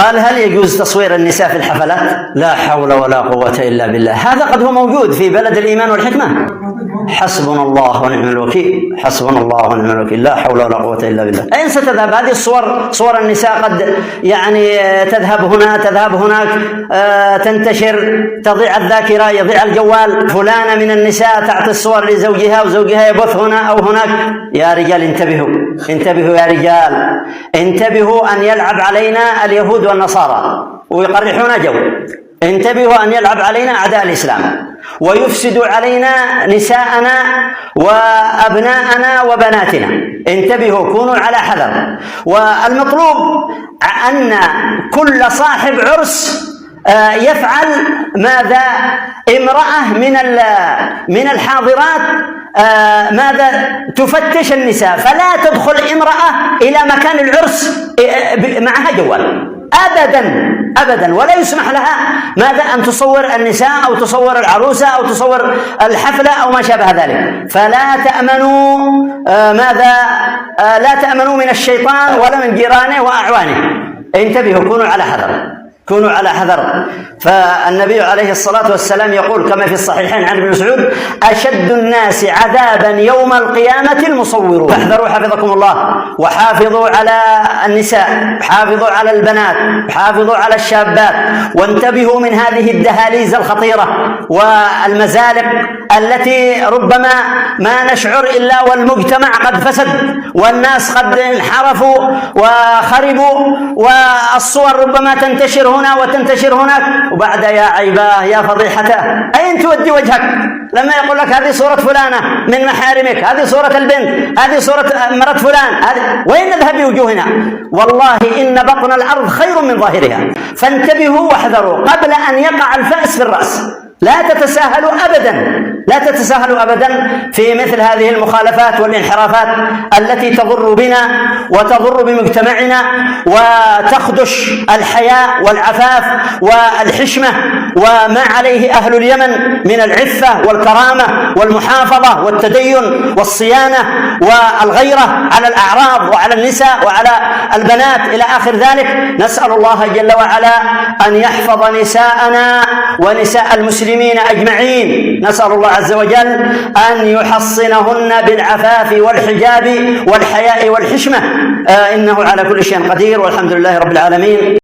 قال: هل يجوز تصوير النساء في الحفلات؟ لا حول ولا قوة إلا بالله. هذا قد هو موجود في بلد الإيمان والحكمة. حسبنا الله ونعم الوكيل، حسبنا الله ونعم الوكيل، لا حول ولا قوة إلا بالله. أين ستذهب هذه الصور؟ صور النساء قد يعني تذهب هنا تذهب هناك، تنتشر، تضيع الذاكرة، يضيع الجوال. فلانة من النساء تعطي الصور لزوجها وزوجها يبث هنا أو هناك. يا رجال انتبهوا، انتبهوا يا رجال، انتبهوا أن يلعب علينا اليهود والنصارى ويقرحون جو. انتبهوا أن يلعب علينا أعداء الإسلام ويفسدوا علينا نساءنا وأبناءنا وبناتنا. انتبهوا، كونوا على حذر. والمطلوب أن كل صاحب عرس يفعل ماذا؟ امرأة من الحاضرات ماذا؟ تفتش النساء، فلا تدخل امرأة إلى مكان العرس معها جوال أبدا أبدا، ولا يسمح لها ماذا؟ أن تصور النساء أو تصور العروسة أو تصور الحفلة أو ما شابه ذلك. فلا تأمنوا ماذا؟ لا تأمنوا من الشيطان ولا من جيرانه وأعوانه. انتبهوا، كونوا على حذر، كونوا على حذر. فالنبي عليه الصلاة والسلام يقول كما في الصحيحين عن ابن مسعود: أشد الناس عذابا يوم القيامة المصورون. فاحذروا حفظكم الله، وحافظوا على النساء، حافظوا على البنات، حافظوا على الشابات، وانتبهوا من هذه الدهاليز الخطيرة والمزالق التي ربما ما نشعر إلا والمجتمع قد فسد والناس قد انحرفوا وخربوا، والصور ربما تنتشر هنا وتنتشر هناك، وبعد يا عيباه يا فضيحته أين تودي وجهك لما يقول لك هذه صورة فلانة من محارمك، هذه صورة البنت، هذه صورة مرة فلان، وين نذهب بوجوهنا؟ والله إن بطن الأرض خير من ظاهرها. فانتبهوا واحذروا قبل أن يقع الفأس في الرأس. لا تتساهلوا أبدا، لا تتساهلوا أبدا في مثل هذه المخالفات والانحرافات التي تضر بنا وتضر بمجتمعنا وتخدش الحياء والعفاف والحشمة وما عليه أهل اليمن من العفة والكرامة والمحافظة والتدين والصيانة والغيرة على الأعراض وعلى النساء وعلى البنات إلى آخر ذلك. نسأل الله جل وعلا أن يحفظ نساءنا ونساء المسلمين أجمعين. نسأل الله عز وجل أن يحصنهن بالعفاف والحجاب والحياء والحشمة، إنه على كل شيء قدير، والحمد لله رب العالمين.